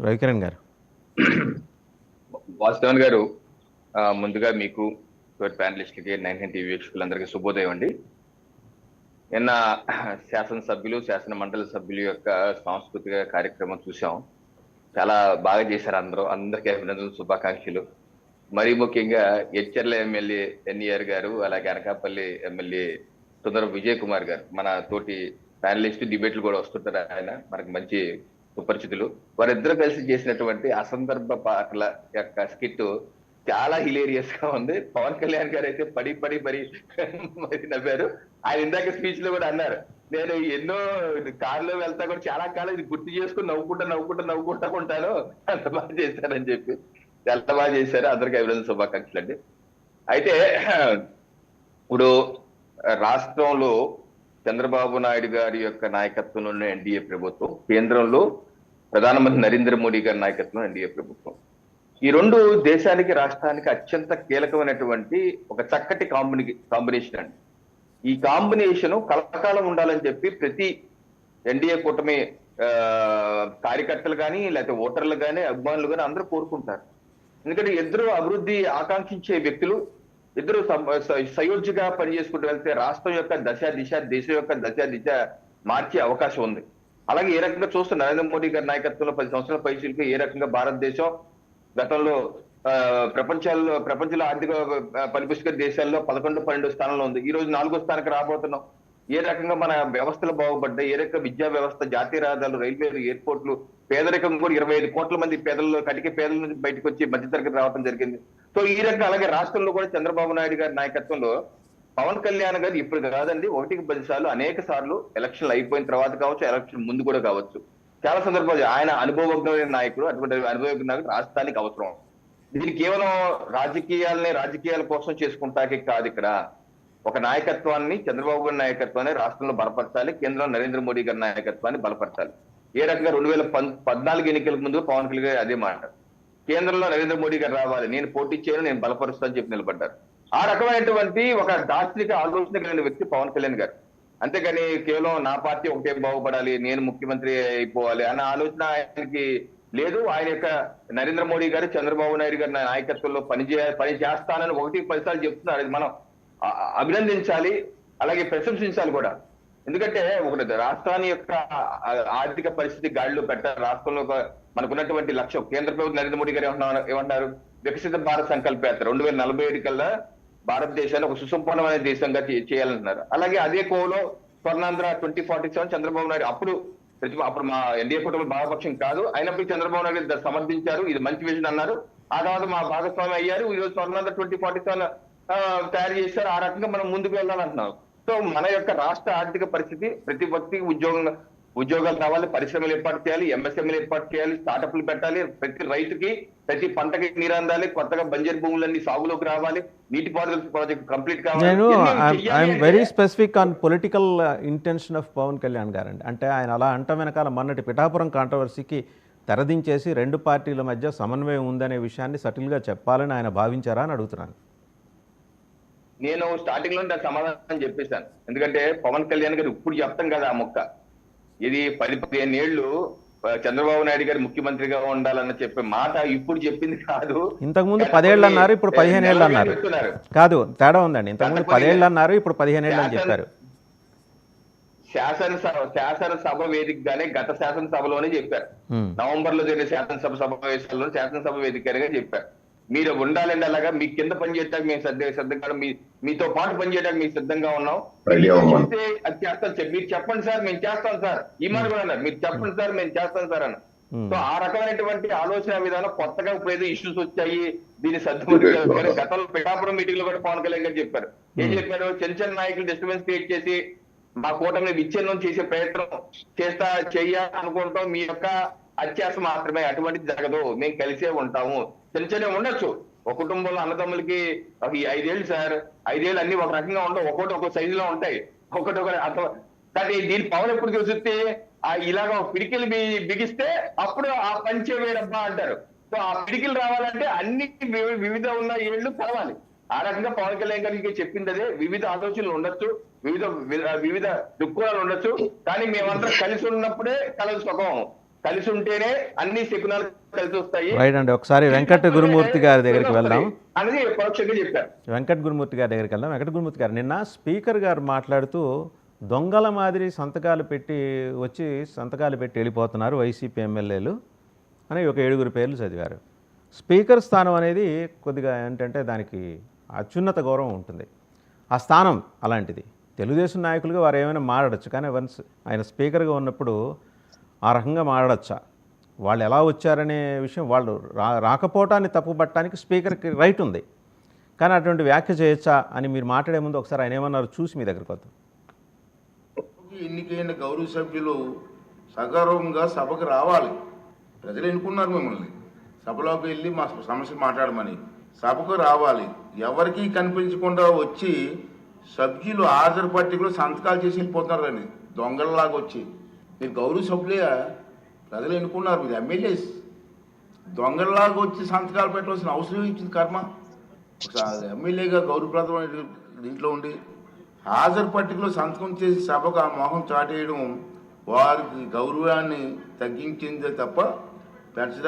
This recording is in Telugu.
రవికిరణ్ గారు. వాసుదేవన్ గారు, ముందుగా మీకు ప్యానలిస్టులకి 99 టీవీ వీక్షకులందరికీ శుభోదయం అండి. నిన్న శాసనసభ్యులు శాసన మండలి సభ్యుల యొక్క సాంస్కృతిక కార్యక్రమం చూసాం. చాలా బాగా చేశారు. అందరికీ అభినందనలు, శుభాకాంక్షలు. మరీ ముఖ్యంగా ఎచ్చెర్ల ఎమ్మెల్యే ఎన్ఈఆర్ గారు, అలాగే అనకాపల్లి ఎమ్మెల్యే సుందరం విజయ్ కుమార్ గారు, మన తోటి ప్యానలిస్ట్ డిబేట్లు కూడా వస్తుంటారు. ఆయన మనకి మంచి సుపరిచితులు. వారిద్దరూ కలిసి చేసినటువంటి అసందర్భ పాటల యొక్క స్కిట్ చాలా హిలేరియస్ గా ఉంది. పవన్ కళ్యాణ్ గారు అయితే పడి మరి నవ్వారు. ఆయన ఇందాక స్పీచ్ లో కూడా అన్నారు, నేను ఎన్నో కారులో వెళ్తా కూడా చాలా కాలం ఇది గుర్తు చేసుకుని నవ్వుకుంటా ఉంటాను, అంత బాగా చేశారని చెప్పి. చాలా బాగా చేశారు. అందరికీ అభినందన, శుభాకాంక్షలు అండి. అయితే ఇప్పుడు రాష్ట్రంలో చంద్రబాబు నాయుడు గారి యొక్క నాయకత్వంలో ఉన్న ఎన్డీఏ ప్రభుత్వం, కేంద్రంలో ప్రధానమంత్రి నరేంద్ర మోడీ గారి నాయకత్వం ఎన్డీఏ ప్రభుత్వం, ఈ రెండు దేశానికి రాష్ట్రానికి అత్యంత కీలకమైనటువంటి ఒక చక్కటి కాంబినేషన్ అండి. ఈ కాంబినేషన్ కలకాలం ఉండాలని చెప్పి ప్రతి ఎన్డీఏ కూటమి కార్యకర్తలు కానీ, లేకపోతే ఓటర్లు కానీ, అభిమానులు కానీ అందరూ కోరుకుంటారు. ఎందుకంటే ఇద్దరు అభివృద్ధి ఆకాంక్షించే వ్యక్తులు, ఇద్దరు సయోధ్యగా పనిచేసుకుంటూ వెళ్తే రాష్ట్రం యొక్క దశ దిశ, దేశం యొక్క దశ దిశ మార్చే అవకాశం ఉంది. అలాగే ఏ రకంగా చూస్తున్న నరేంద్ర మోడీ గారి నాయకత్వంలో 10 సంవత్సరాల పైసలకు ఏ రకంగా భారతదేశం గతంలో ప్రపంచంలో ఆర్థిక పరిపుష్కర దేశాల్లో 11-12 స్థానంలో ఉంది. ఈ రోజు 4వ స్థానానికి రాబోతున్నాం. ఏ రకంగా మన వ్యవస్థలు బాగుపడ్డాయి, ఏ రకంగా విద్యా వ్యవస్థ, జాతీయ రహదారులు, రైల్వేలు, ఎయిర్పోర్ట్లు, పేదరికం కూడా 25 కోట్ల మంది కటిక పేదల నుంచి బయటకు వచ్చి మధ్యతరగతి రావడం జరిగింది. సో ఈ రకంగా అలాగే రాష్ట్రంలో కూడా చంద్రబాబు నాయుడు గారి నాయకత్వంలో పవన్ కళ్యాణ్ గారు ఇప్పుడు కాదండి, 1-10 సార్లు, అనేక సార్లు ఎలక్షన్లు అయిపోయిన తర్వాత కావచ్చు, ఎలక్షన్ ముందు కూడా కావచ్చు, చాలా సందర్భాలు ఆయన అనుభవజ్ఞమైన నాయకుడు. అటువంటి అనుభవజ్ఞ నాయకుడు రాష్ట్రానికి అవసరం. దీన్ని కేవలం రాజకీయాల కోసం చేసుకుంటాకే కాదు. ఇక్కడ ఒక నాయకత్వాన్ని, చంద్రబాబు గారి నాయకత్వాన్ని రాష్ట్రంలో బలపరచాలి, కేంద్రంలో నరేంద్ర మోడీ గారి నాయకత్వాన్ని బలపరచాలి. ఏ రకంగా 2014 ఎన్నికలకు ముందు పవన్ కళ్యాణ్ గారు అదే మాట, కేంద్రంలో నరేంద్ర మోడీ గారు రావాలి, నేను పోటీ చేయను, నేను బలపరుస్తానని చెప్పి నిలబడ్డారు. ఆ రకమైనటువంటి ఒక దార్శనిక ఆలోచన కలిగిన వ్యక్తి పవన్ కళ్యాణ్ గారు. అంతేగాని కేవలం నా పార్టీ ఒకటే బాగుపడాలి, నేను ముఖ్యమంత్రి అయిపోవాలి అన్న ఆలోచన ఆయనకి లేదు. ఆయన యొక్క నరేంద్ర మోడీ గారు, చంద్రబాబు నాయుడు గారి నాయకత్వంలో పని చేస్తానని 1-10 సార్లు చెప్తున్నారు. అది మనం అభినందించాలి, అలాగే ప్రశంసించాలి కూడా. ఎందుకంటే ఒకటి రాష్ట్రాన్ని యొక్క ఆర్థిక పరిస్థితి గాడిలో పెట్టారు. రాష్ట్రంలో మనకున్నటువంటి లక్ష్యం, కేంద్ర ప్రభుత్వం నరేంద్ర మోడీ గారు ఏమంటారు, వికసిత భారత్ సంకల్పయాత్ర 2047 కల్లా భారతదేశాన్ని ఒక సుసంపన్నమైన దేశంగా చేయాలంటున్నారు. అలాగే అదే కోవలో స్వర్ణాంధ్ర 2047 చంద్రబాబు నాయుడు అప్పుడు మా ఎన్డీఏ కూటమి భాగపక్షం కాదు అయినప్పటికీ చంద్రబాబు నాయుడు సమర్థించారు, ఇది మంచి విజన్ అన్నారు. ఆ తర్వాత మా భాగస్వామి అయ్యారు. ఈ రోజు స్వర్ణాంధ్ర 2047 తయారు చేశారు. ఆ రకంగా మనం ముందుకు వెళ్ళాలంటున్నాం. సో మన యొక్క రాష్ట్ర ఆర్థిక పరిస్థితి, ప్రతి వ్యక్తికి ఉద్యోగాలు కావాలి, పరిశ్రమలు ఏర్పాటు చేయాలి, ఎంఎస్ఎంలు ఏర్పాటు చేయాలి, స్టార్టప్లు పెట్టాలి, ప్రతి రైతుకి ప్రతి పంటకి నీరు అందాలి, కొత్తగా బంజరు భూములన్నీ సాగులోకి రావాలి, నీటిపారుదల ప్రాజెక్ట్ కంప్లీట్ కావాలి. I'm very specific on political intention of Pawan Kalyan గారండి. అంటే ఆయన అలా అంట వెనకాల మొన్నటి పిఠాపురం కాంట్రవర్సీకి తెరదించేసి 2 పార్టీల మధ్య సమన్వయం ఉందనే విషయాన్ని సటిల్గా చెప్పాలని ఆయన భావించారా అని అడుగుతున్నాను. నేను స్టార్టింగ్ లో సమాధానం చెప్పేశాను. ఎందుకంటే పవన్ కళ్యాణ్ గారు ఇప్పుడు చెప్తాం కదా ఆ మొక్క, ఇది 10-15 ఏళ్ళు చంద్రబాబు నాయుడు గారు ముఖ్యమంత్రిగా ఉండాలని చెప్పే మాట ఇప్పుడు చెప్పింది కాదు. ఇంతకుముందు 10 ఏళ్ళు అన్నారు, ఇప్పుడు 15 ఏళ్ళు అన్నారు. కాదు, తేడా ఉందండి. ఇంతకుముందు 10 ఏళ్ళు అన్నారు, ఇప్పుడు 15 ఏళ్ళు అని చెప్పారు. శాసనసభ వేదికగానే గత శాసనసభలోనే చెప్పారు. నవంబర్ లో జరిగిన శాసనసభ సమావేశాల్లో శాసనసభ వేదికగా చెప్పారు, మీరు ఉండాలండి, అలాగా మీ కింద పనిచేయడానికి మేము సిద్ధంగా, మీతో పాటు పనిచేయడానికి మేము సిద్ధంగా ఉన్నాం, అది చేస్తాం సార్, మీరు చెప్పండి సార్ మేము చేస్తాం సార్, ఈ మాట కూడా అన్నారు, మీరు చెప్పండి సార్ మేము చేస్తాం సార్ అన్న. సో ఆ రకమైనటువంటి ఆలోచన విధానం కొత్తగా ఇప్పుడు ఏదో ఇష్యూస్ వచ్చాయి, దీన్ని సర్దుకుంటారు. గతంలో పిఠాపురం మీటింగ్ లో కూడా పవన్ కళ్యాణ్ గారు చెప్పారు. ఏం చెప్పారు, చిన్న నాయకులు డిస్టర్బెన్స్ క్రియేట్ చేసి మా కూటమిని విచ్ఛిన్నం చేసే ప్రయత్నం చేయాలనుకుంటాం, మీ యొక్క అత్యాస మాత్రమే, అటువంటిది జరగదు, మేము కలిసే ఉంటాము. చిన్న ఉండొచ్చు, ఒక కుటుంబంలో అన్నదమ్ములకి 5 ఏళ్ళు సార్, 5 ఏళ్ళు అన్ని ఒక రకంగా ఉండవు, ఒక్కొక్క సైజులో ఉంటాయి, ఒక్కొక్కటి అర్థం. కానీ దీని పవన్ ఎప్పుడు చూస్తే ఇలాగ పిడికిలు బిగిస్తే అప్పుడు ఆ పంచే వేరబ్బా అంటారు. సో ఆ పిడికిలు రావాలంటే అన్ని వివిధ ఉన్న ఏళ్ళు కలవాలి. ఆ రకంగా పవన్ కళ్యాణ్ గారికి చెప్పింది అదే, వివిధ ఆలోచనలు ఉండొచ్చు, వివిధ దృక్కోణాలు ఉండొచ్చు, కానీ మేమందరం కలిసి ఉన్నప్పుడే కలదు సుఖం. కలిసి ఉంటేనే అన్ని శకునాలు కలిసి వస్తాయి రైట్ అండి. ఒకసారి వెంకట గురుమూర్తి గారి దగ్గరికి వెళ్దాం. అనేది పరోక్షంగా చెప్పారు. వెంకట గురుమూర్తి గారి దగ్గరికి వెళ్దాం. వెంకట గురుమూర్తి గారు, నిన్న స్పీకర్ గారు మాట్లాడుతూ దొంగల మాదిరి సంతకాలు పెట్టి వెళ్ళిపోతున్నారు వైసీపీ ఎమ్మెల్యేలు అని ఒక 7 పేర్లు చదివారు. స్పీకర్ స్థానం అనేది కొద్దిగా ఏంటంటే దానికి అత్యున్నత గౌరవం ఉంటుంది. ఆ స్థానం అలాంటిది. తెలుగుదేశం నాయకులుగా వారు ఏమైనా మాట్లాడచ్చు, కానీ వన్స్ ఆయన స్పీకర్గా ఉన్నప్పుడు ఆ రకంగా మాట్లాడచ్చా? వాళ్ళు ఎలా వచ్చారనే విషయం, వాళ్ళు రాకపోవటాన్ని తప్పుపట్టడానికి స్పీకర్కి రైట్ ఉంది, కానీ అటువంటి వ్యాఖ్య చేయొచ్చా అని మీరు మాట్లాడే ముందు ఒకసారి ఆయన ఏమన్నారు చూసి మీ దగ్గరకు వద్దాం. ఎన్నికైన గౌరవ సభ్యులు సగౌరవంగా సభకు రావాలి. ప్రజలు ఎన్నుకున్నారు మిమ్మల్ని, సభలోకి వెళ్ళి మా సమస్య మాట్లాడమని. సభకు రావాలి. ఎవరికి కనిపించకుండా వచ్చి సభ్యులు హాజరు పట్టికలు సంతకాలు చేసి వెళ్ళిపోతున్నారు అని దొంగలలాగా వచ్చి. మీరు గౌరవ సభ్యులే, ప్రజలు ఎన్నుకున్నారు, మీరు ఎమ్మెల్యేస్. దొంగలలాగా వచ్చి సంతకాలు పెట్టవలసిన అవసరం ఇచ్చింది కర్మ. ఎమ్మెల్యేగా గౌరవప్రదమైన దీంట్లో ఉండి హాజరు పట్టికలో సంతకం చేసి సభకు ఆ మొహం చాటేయడం వారికి గౌరవాన్ని తగ్గించిందే తప్ప పెంచడానికి